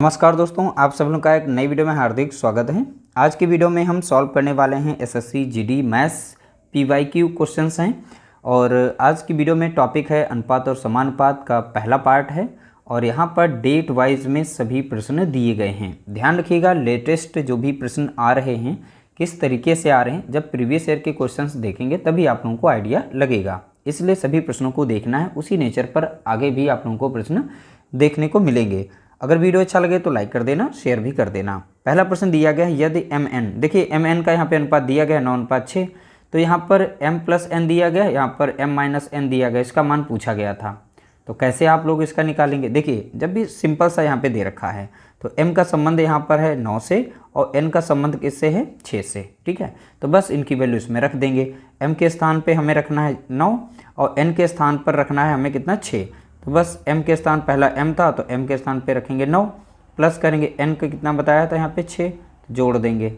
नमस्कार दोस्तों, आप सब लोगों का एक नई वीडियो में हार्दिक स्वागत है। आज की वीडियो में हम सॉल्व करने वाले हैं SSC GD maths PYQ questions हैं। और आज की वीडियो में टॉपिक है अनुपात और समानुपात का पहला पार्ट है। और यहाँ पर डेट वाइज में सभी प्रश्न दिए गए हैं। ध्यान रखिएगा, लेटेस्ट जो भी प्रश्न आ रहे हैं किस तरीके से आ रहे हैं, जब प्रीवियस ईयर के क्वेश्चंस देखेंगे तभी आप लोगों को आइडिया लगेगा। इसलिए सभी प्रश्नों को देखना है, उसी नेचर पर आगे भी आप लोगों को प्रश्न देखने को मिलेंगे। अगर वीडियो अच्छा लगे तो लाइक कर देना, शेयर भी कर देना। पहला प्रश्न दिया गया है, यदि एम एन, देखिए एम एन का यहाँ पे अनुपात दिया गया है 9:6, तो यहाँ पर m प्लस एन दिया गया, यहाँ पर m माइनस एन दिया गया, इसका मान पूछा गया था। तो कैसे आप लोग इसका निकालेंगे? देखिए जब भी सिंपल सा यहाँ पे दे रखा है तो m का संबंध यहाँ पर है 9 से और n का संबंध किससे है? 6 से। ठीक है, तो बस इनकी वैल्यू इसमें रख देंगे। m के स्थान पे हमें रखना है 9 और n के स्थान पर रखना है हमें कितना? 6। तो बस m के स्थान, पहला m था तो m के स्थान पे रखेंगे 9, प्लस करेंगे n का कितना बताया था यहाँ पे 6, तो जोड़ देंगे।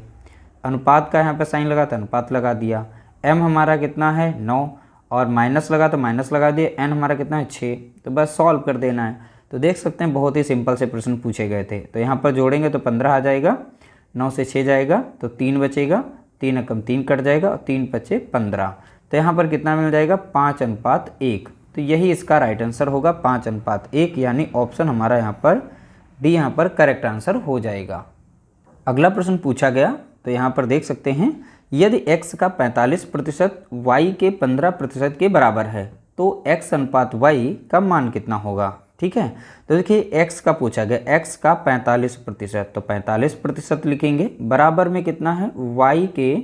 अनुपात का यहाँ पे साइन लगा था, अनुपात लगा दिया। m हमारा कितना है? 9 और माइनस लगा तो माइनस लगा दिया। n हमारा कितना है? 6। तो बस सॉल्व कर देना है। तो देख सकते हैं बहुत ही सिंपल से प्रश्न पूछे गए थे। तो यहाँ पर जोड़ेंगे तो 15 आ जाएगा, 9 से 6 जाएगा तो 3 बचेगा, 3 एकम 3 कट जाएगा और 3 बचे 15। तो यहाँ पर कितना मिल जाएगा? 5:1। तो यही इसका राइट आंसर होगा, 5:1, यानी ऑप्शन हमारा यहाँ पर डी यहाँ पर करेक्ट आंसर हो जाएगा। अगला प्रश्न पूछा गया, तो यहाँ पर देख सकते हैं, यदि x का 45% y के 15% के बराबर है तो x अनुपात y का मान कितना होगा? ठीक है, तो देखिए x का पूछा गया, x का 45%, तो 45% लिखेंगे, बराबर में कितना है? y के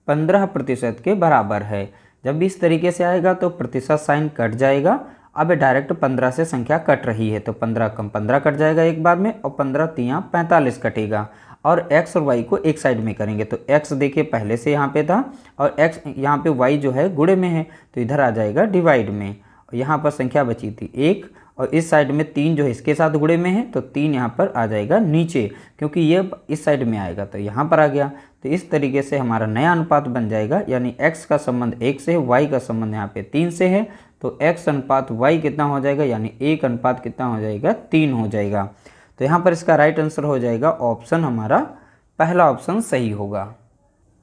15% के बराबर है। जब भी इस तरीके से आएगा तो प्रतिशत साइन कट जाएगा। अब डायरेक्ट 15 से संख्या कट रही है तो 15 कम 15 कट जाएगा एक बार में, और 15 तियाँ 45 कटेगा। और x और y को एक साइड में करेंगे तो x देखिए पहले से यहाँ पे था और x यहाँ पे y जो है गुणे में है तो इधर आ जाएगा डिवाइड में। और यहाँ पर संख्या बची थी 1 और इस साइड में 3 जो है इसके साथ गुणे में है तो 3 यहाँ पर आ जाएगा नीचे, क्योंकि ये इस साइड में आएगा तो यहाँ पर आ गया। तो इस तरीके से हमारा नया अनुपात बन जाएगा, यानी x का संबंध 1 से है, y का संबंध यहाँ पे 3 से है, तो x अनुपात y कितना हो जाएगा? यानी 1 अनुपात कितना हो जाएगा? 3 हो जाएगा। तो यहाँ पर इसका राइट आंसर हो जाएगा ऑप्शन हमारा पहला ऑप्शन सही होगा।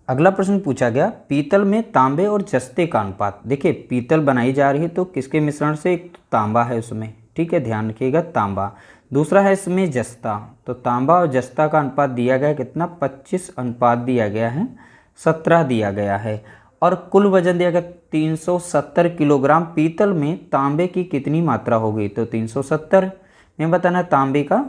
अगला प्रश्न पूछा गया, पीतल में तांबे और जस्ते का अनुपात। देखिए पीतल बनाई जा रही है तो किसके मिश्रण से? एक तो तांबा है उसमें, ठीक है, ध्यान रखिएगा, तांबा। दूसरा है इसमें जस्ता, तो तांबा और जस्ता का अनुपात दिया गया है कितना? 25 अनुपात दिया गया है, 17 दिया गया है। और कुल वजन दिया गया 370 किलोग्राम। पीतल में तांबे की कितनी मात्रा होगी? तो 370 में बताना तांबे का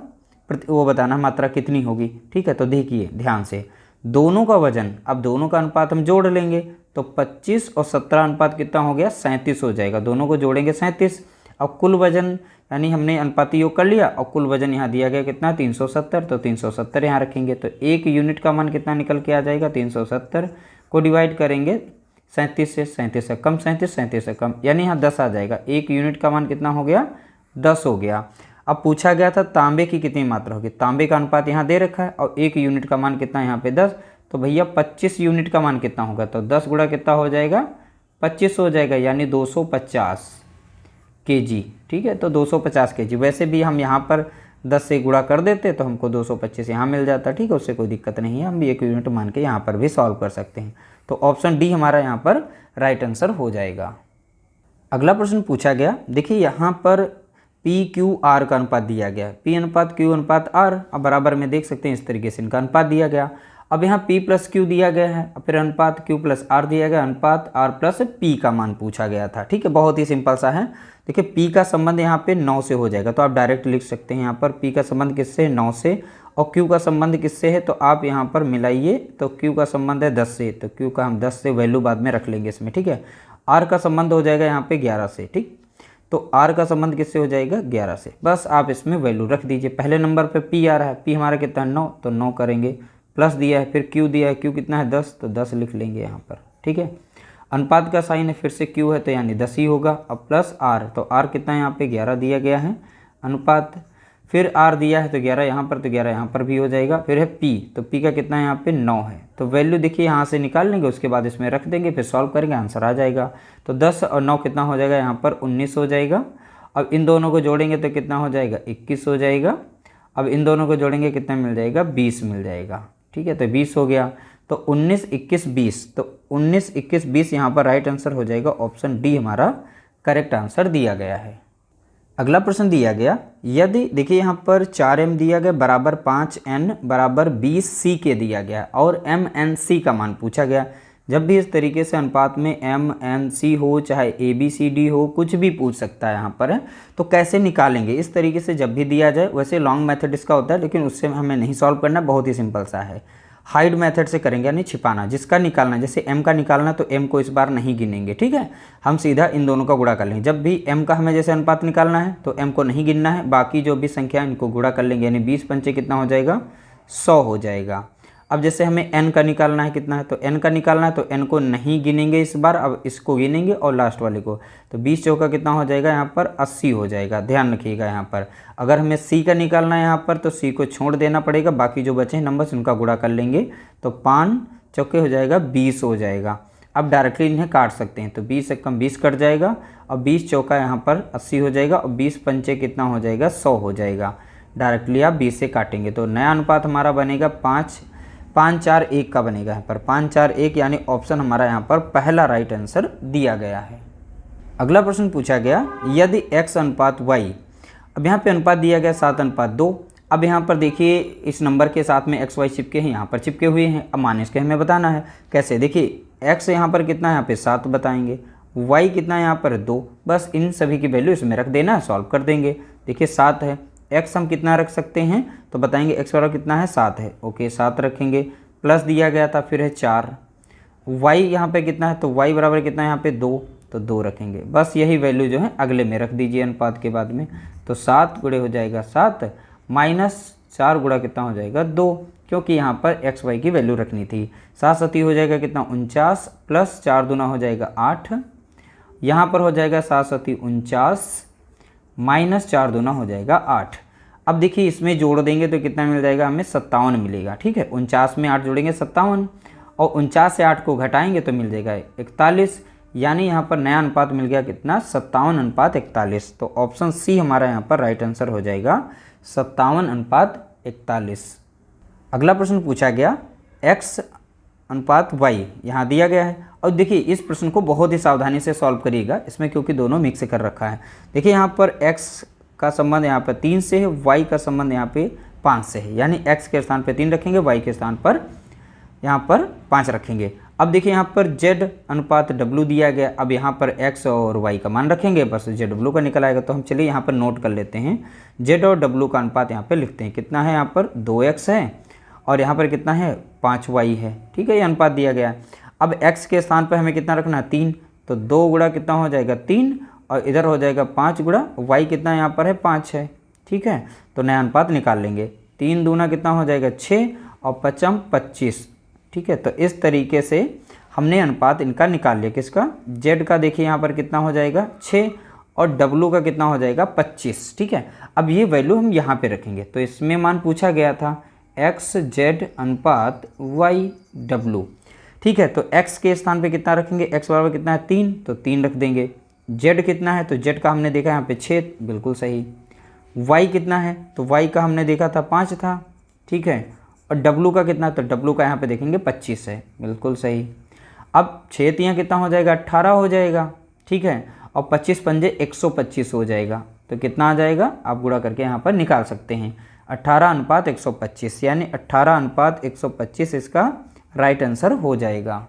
वो बताना मात्रा कितनी होगी। ठीक है, तो देखिए ध्यान से, दोनों का वजन, अब दोनों का अनुपात हम जोड़ लेंगे तो 25 और 17 अनुपात कितना हो गया? 37 हो जाएगा। दोनों को जोड़ेंगे 37। अब कुल वजन, यानी हमने अनुपाती योग कर लिया और कुल वजन यहाँ दिया गया कितना? 370, तो 370 यहाँ रखेंगे तो 1 यूनिट का मान कितना निकल के आ जाएगा? 370 को डिवाइड करेंगे 37 से, 37 से कम 37, 37 से कम, यानी यहाँ 10 आ जाएगा। 1 यूनिट का मान कितना हो गया? 10 हो गया। अब पूछा गया था तांबे की कितनी मात्रा होगी। तांबे का अनुपात यहाँ दे रखा है और 1 यूनिट का मान कितना यहाँ पे? 10, तो भैया 25 यूनिट का मान कितना होगा? तो 10 गुणा कितना हो जाएगा? 25 हो जाएगा, यानी 250 kg। ठीक है, तो 250 kg। वैसे भी हम यहाँ पर 10 से गुणा कर देते तो हमको 225 यहाँ मिल जाता। ठीक है, उससे कोई दिक्कत नहीं है, हम भी 1 यूनिट मान के यहाँ पर भी सॉल्व कर सकते हैं। तो ऑप्शन डी हमारा यहाँ पर राइट आंसर हो जाएगा। अगला प्रश्न पूछा गया, देखिए यहाँ पर पी क्यू आर का अनुपात दिया गया, पी अनुपात क्यू अनुपात आर। अब बराबर में देख सकते हैं इस तरीके से इनका अनुपात दिया गया। अब यहाँ p प्लस क्यू दिया गया है, फिर अनुपात q प्लस आर दिया गया, अनुपात r प्लस p का मान पूछा गया था। ठीक है, बहुत ही सिंपल सा है। देखिए p का संबंध यहाँ पे 9 से हो जाएगा, तो आप डायरेक्ट लिख सकते हैं यहाँ पर p का संबंध किससे है? 9 से, और q का संबंध किससे है? तो आप यहाँ पर मिलाइए, तो q का संबंध है 10 से, तो q का हम 10 से वैल्यू बाद में रख लेंगे इसमें। ठीक है, r का संबंध हो जाएगा यहाँ पे 11 से। ठीक, तो r का संबंध किससे हो जाएगा? 11 से। बस आप इसमें वैल्यू रख दीजिए। पहले नंबर पे p आ रहा है, p हमारा कितना है? 9, तो 9 करेंगे, प्लस दिया है, फिर q दिया है, q कितना है? 10, तो 10 लिख लेंगे यहाँ पर। ठीक है, अनुपात का साइन है, फिर से q है तो यानी 10 ही होगा। अब प्लस r, तो r कितना है यहाँ पे? 11 दिया गया है अनुपात, फिर r दिया है तो 11 यहाँ पर, तो 11 यहाँ पर भी हो जाएगा। फिर है p, तो p का कितना है यहाँ पे? 9 है। तो वैल्यू देखिए यहाँ से निकाल लेंगे, उसके बाद इसमें रख देंगे, फिर सॉल्व करेंगे, आंसर आ जाएगा। तो 10 और 9 कितना हो जाएगा? यहाँ पर 19 हो जाएगा। अब इन दोनों को जोड़ेंगे तो कितना हो जाएगा? 21 हो जाएगा। अब इन दोनों को जोड़ेंगे कितना मिल जाएगा, 20 मिल जाएगा। ठीक है, तो 20 हो गया। तो 19, 21, 20, तो 19, 21, 20 यहाँ पर राइट आंसर हो जाएगा। ऑप्शन डी हमारा करेक्ट आंसर दिया गया है। अगला प्रश्न दिया गया, यदि देखिए यहाँ पर 4m दिया गया बराबर 5n बराबर 20c के दिया गया और mnc का मान पूछा गया। जब भी इस तरीके से अनुपात में mnc हो, चाहे abcd हो, कुछ भी पूछ सकता है यहाँ पर, तो कैसे निकालेंगे। इस तरीके से जब भी दिया जाए, वैसे लॉन्ग मेथड इसका होता है, लेकिन उससे हमें नहीं सॉल्व करना, बहुत ही सिंपल सा है। हाइड मेथड से करेंगे, यानी छिपाना। जिसका निकालना, जैसे m का निकालना, तो m को इस बार नहीं गिनेंगे। ठीक है, हम सीधा इन दोनों का गुणा कर लेंगे। जब भी m का हमें जैसे अनुपात निकालना है तो m को नहीं गिनना है, बाकी जो भी संख्या है इनको गुणा कर लेंगे, यानी 20 पंचे कितना हो जाएगा, 100 हो जाएगा। अब जैसे हमें n का निकालना है, कितना है, तो n का निकालना है, तो n को नहीं गिनेंगे इस बार, अब इसको गिनेंगे और लास्ट वाले को। तो 20 चौका कितना हो जाएगा यहाँ पर, 80 हो जाएगा। ध्यान रखिएगा यहाँ पर अगर हमें c का निकालना है यहाँ पर, तो c को छोड़ देना पड़ेगा, बाकी जो बचे हैं नंबर्स उनका गुणा कर लेंगे, तो 5 चौके हो जाएगा, 20 हो जाएगा। अब डायरेक्टली इन्हें काट सकते हैं, तो 20 से कम 20 कट जाएगा, और 20 चौका यहाँ पर 80 हो जाएगा, और 20 पंचे कितना हो जाएगा, 100 हो जाएगा। डायरेक्टली आप 20 से काटेंगे तो नया अनुपात हमारा बनेगा 5 4 1 का बनेगा यहाँ पर 5 4 1, यानी ऑप्शन हमारा यहाँ पर पहला राइट आंसर दिया गया है। अगला प्रश्न पूछा गया, यदि x अनुपात y, अब यहाँ पे अनुपात दिया गया 7:2। अब यहाँ पर देखिए इस नंबर के साथ में x y चिपके हैं, यहाँ पर चिपके हुए हैं। अब माइनस के हमें बताना है कैसे। देखिए x यहाँ पर कितना है, यहाँ पे 7 बताएंगे, y कितना है यहाँ पर 2, बस इन सभी की वैल्यू इसमें रख देना है, सॉल्व कर देंगे। देखिए 7 है, x हम कितना रख सकते हैं, तो बताएंगे x बराबर कितना है, 7 है। ओके 7 रखेंगे, प्लस दिया गया था, फिर है 4, y यहाँ पे कितना है, तो y बराबर कितना है यहाँ पे 2, तो 2 रखेंगे। बस यही वैल्यू जो है अगले में रख दीजिए अनुपात के बाद में। तो 7 गुणे हो जाएगा 7 माइनस 4 गुणा कितना हो जाएगा 2, क्योंकि यहाँ पर x y की वैल्यू रखनी थी। 7 सती हो जाएगा कितना 49, प्लस 4 दूना हो जाएगा 8, यहाँ पर हो जाएगा 7 सती 49 माइनस 4 दूना हो जाएगा 8। अब देखिए इसमें जोड़ देंगे तो कितना मिल जाएगा, हमें 57 मिलेगा। ठीक है, 49 में 8 जोड़ेंगे 57, और 49 से 8 को घटाएंगे तो मिल जाएगा 41, यानी यहाँ पर नया अनुपात मिल गया कितना, 57:41। तो ऑप्शन सी हमारा यहाँ पर राइट आंसर हो जाएगा 57:41। अगला प्रश्न पूछा गया, x अनुपात y यहाँ दिया गया है। और देखिए इस प्रश्न को बहुत ही सावधानी से सॉल्व करिएगा इसमें, क्योंकि दोनों मिक्स कर रखा है। देखिए यहाँ पर x का संबंध यहाँ पर 3 से है, y का संबंध यहाँ पे 5 से है, यानी x के स्थान पे 3 रखेंगे, y के स्थान पर यहाँ पर 5 रखेंगे। अब देखिए यहाँ पर z अनुपात w दिया गया। अब यहाँ पर x और y का मान रखेंगे, बस z w का निकल आएगा। तो हम चलिए यहाँ पर नोट कर लेते हैं, z और w का अनुपात यहाँ पे लिखते हैं। कितना है, यहाँ पर 2x है, और यहाँ पर कितना है 5y है। ठीक है, ये अनुपात दिया गया है। अब x के स्थान पर हमें कितना रखना है, 3, तो 2 गुणा कितना हो जाएगा 3, और इधर हो जाएगा 5 गुणा y कितना यहाँ पर है 5 है। ठीक है, तो नया अनुपात निकाल लेंगे। 3 दूना कितना हो जाएगा 6, और 5 25। ठीक है, तो इस तरीके से हमने अनुपात इनका निकाल लिया। किसका, z का देखिए यहाँ पर कितना हो जाएगा 6, और w का कितना हो जाएगा 25। ठीक है, अब ये वैल्यू हम यहाँ पे रखेंगे। तो इसमें मान पूछा गया था x z अनुपात y w। ठीक है, तो x के स्थान पे कितना रखेंगे, x बराबर कितना है 3, तो 3 रख देंगे। z कितना है, तो z का हमने देखा यहाँ पे 6, बिल्कुल सही। y कितना है, तो y का हमने देखा था 5 था। ठीक है, और w का कितना, तो w का यहाँ पे देखेंगे 25 है, बिल्कुल सही। अब 6 तियाँ कितना हो जाएगा 18 हो जाएगा। ठीक है, और 25 पंजे 125 हो जाएगा। तो कितना आ जाएगा, आप गुणा करके यहाँ पर निकाल सकते हैं। 18:125, यानी 18:125 इसका राइट आंसर हो जाएगा।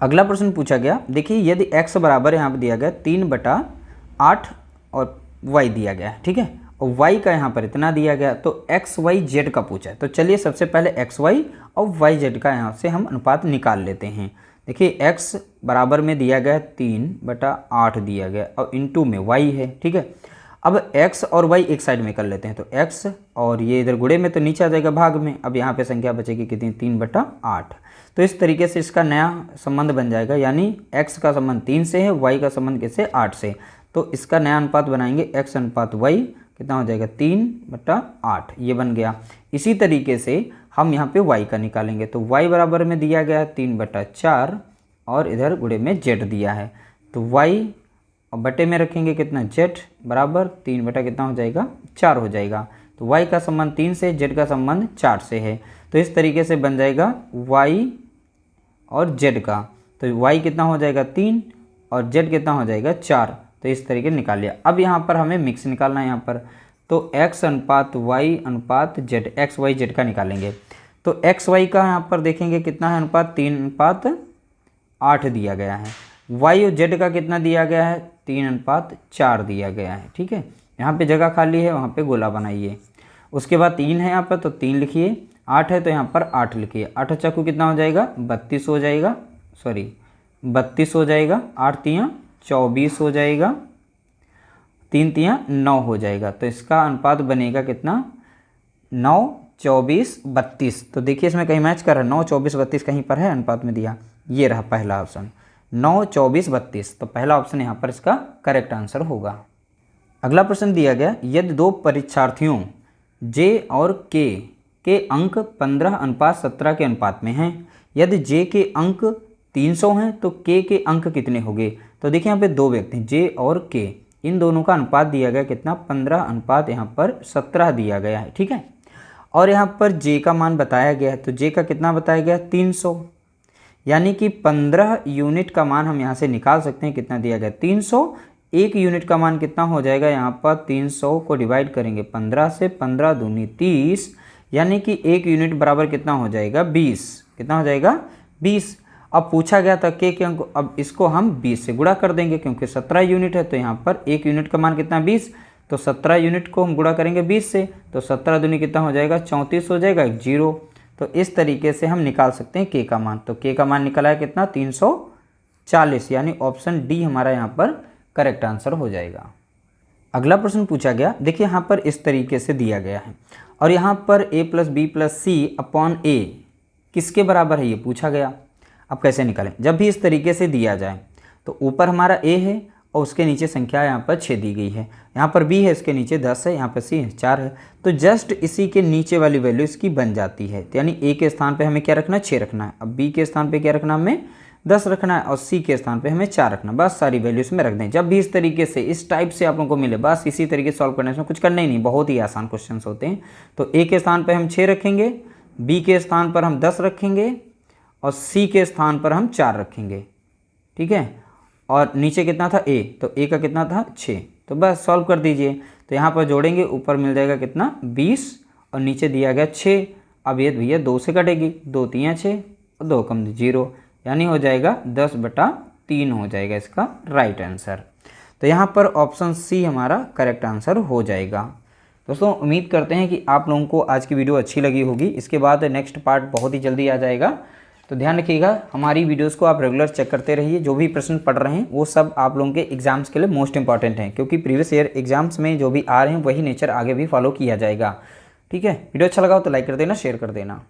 अगला प्रश्न पूछा गया, देखिए यदि x बराबर यहाँ पर दिया गया 3/8 और y दिया गया है। ठीक है, और y का यहाँ पर इतना दिया गया, तो x y z का पूछा है। तो चलिए सबसे पहले x y और y z का यहाँ से हम अनुपात निकाल लेते हैं। देखिए x बराबर में दिया गया 3/8 दिया गया, और इंटू में y है। ठीक है, अब x और y एक साइड में कर लेते हैं, तो x और ये इधर गुणे में, तो नीचे आ जाएगा भाग में। अब यहाँ पे संख्या बचेगी कितनी, 3/8। तो इस तरीके से इसका नया संबंध बन जाएगा, यानी x का संबंध 3 से है, y का संबंध किससे 8 से। तो इसका नया अनुपात बनाएंगे x अनुपात y, कितना हो जाएगा 3/8, ये बन गया। इसी तरीके से हम यहाँ पे y का निकालेंगे, तो y बराबर में दिया गया है 3/4, और इधर गुणे में z दिया है। तो y और बटे में रखेंगे कितना z बराबर 3 बटा कितना हो जाएगा 4 हो जाएगा। तो y का संबंध 3 से, z का संबंध 4 से है। तो इस तरीके से बन जाएगा y और z का, तो y कितना हो जाएगा 3 और z कितना हो जाएगा 4। तो इस तरीके निकाल लिया। अब यहाँ पर हमें मिक्स निकालना है यहाँ पर, तो x अनुपात y अनुपात z, x y z का निकालेंगे। तो x y का यहाँ पर देखेंगे कितना है अनुपात, 3 अनुपात 8 दिया गया है। y और z का कितना दिया गया है, 3 अनुपात 4 दिया गया है। ठीक है, यहाँ पे जगह खाली है, वहाँ पे गोला बनाइए। उसके बाद 3 है यहाँ पर, तो 3 लिखिए, 8 है तो यहाँ पर 8 लिखिए। 8 चाकू कितना हो जाएगा, 32 हो जाएगा, 32 हो जाएगा। 8 तियाँ 24 हो जाएगा, 3 तियाँ 9 हो जाएगा। तो इसका अनुपात बनेगा कितना, 9 24 32। तो देखिए इसमें कहीं मैच कर रहा है, 9 24 32 कहीं पर है अनुपात में दिया, ये रहा पहला ऑप्शन 9 24 32। तो पहला ऑप्शन यहाँ पर इसका करेक्ट आंसर होगा। अगला प्रश्न दिया गया, यदि दो परीक्षार्थियों जे और के अंक 15 अनुपात 17 के अनुपात में हैं, यदि जे के अंक 300 हैं तो के अंक कितने होंगे। तो देखिए यहाँ पे दो व्यक्ति हैं, जे और के, इन दोनों का अनुपात दिया गया कितना, 15 अनुपात यहाँ पर 17 दिया गया है। ठीक है, और यहाँ पर जे का मान बताया गया है, तो जे का कितना बताया गया, 300, यानी कि 15 यूनिट का मान हम यहाँ से निकाल सकते हैं। कितना दिया गया, 300। एक यूनिट का मान कितना हो जाएगा, यहाँ पर 300 को डिवाइड करेंगे 15 से, 15 दूनी 30, यानी कि एक यूनिट बराबर कितना हो जाएगा, 20। कितना हो जाएगा, 20। अब पूछा गया था के अंक, अब इसको हम 20 से गुणा कर देंगे क्योंकि 17 यूनिट है। तो यहाँ पर एक यूनिट का मान कितना, 20, तो 17 यूनिट को हम गुणा करेंगे 20 से, तो 17 दूनी कितना हो जाएगा, 34 हो जाएगा, 0। तो इस तरीके से हम निकाल सकते हैं के का मान। तो के का मान निकला है कितना, 340, यानी ऑप्शन डी हमारा यहाँ पर करेक्ट आंसर हो जाएगा। अगला प्रश्न पूछा गया, देखिए यहाँ पर इस तरीके से दिया गया है और यहाँ पर a + b + c upon a किसके बराबर है, ये पूछा गया। अब कैसे निकालें, जब भी इस तरीके से दिया जाए तो ऊपर हमारा a है और उसके नीचे संख्या यहाँ पर 6 दी गई है, यहाँ पर b है, इसके नीचे 10 है, यहाँ पर c है 4 है। तो जस्ट इसी के नीचे वाली वैल्यू इसकी बन जाती है। तो यानी a के स्थान पे हमें क्या रखना है, 6 रखना है। अब b के स्थान पे क्या रखना है, हमें 10 रखना है और c के स्थान पे हमें 4 रखना है। बस सारी वैल्यू इसमें रख दें। जब भी इस तरीके से इस टाइप से आप लोगों को मिले, बस इसी तरीके से सॉल्व करना है, इसमें कुछ करना ही नहीं, बहुत ही आसान क्वेश्चन होते हैं। तो a के स्थान पर हम 6 रखेंगे, b के स्थान पर हम 10 रखेंगे और c के स्थान पर हम 4 रखेंगे। ठीक है, और नीचे कितना था a, तो a का कितना था 6। तो बस सॉल्व कर दीजिए। तो यहाँ पर जोड़ेंगे, ऊपर मिल जाएगा कितना 20 और नीचे दिया गया 6। अब ये भैया 2 से कटेगी, 2 तियाँ 6 और 2 कम 0, यानी हो जाएगा 10/3 हो जाएगा इसका राइट आंसर। तो यहाँ पर ऑप्शन सी हमारा करेक्ट आंसर हो जाएगा। दोस्तों उम्मीद करते हैं कि आप लोगों को आज की वीडियो अच्छी लगी होगी। इसके बाद नेक्स्ट पार्ट बहुत ही जल्दी आ जाएगा, तो ध्यान रखिएगा। हमारी वीडियोस को आप रेगुलर चेक करते रहिए। जो भी प्रश्न पढ़ रहे हैं वो सब आप लोगों के एग्जाम्स के लिए मोस्ट इंपॉर्टेंट हैं, क्योंकि प्रीवियस ईयर एग्जाम्स में जो भी आ रहे हैं वही नेचर आगे भी फॉलो किया जाएगा। ठीक है, वीडियो अच्छा लगा हो तो लाइक कर देना, शेयर कर देना।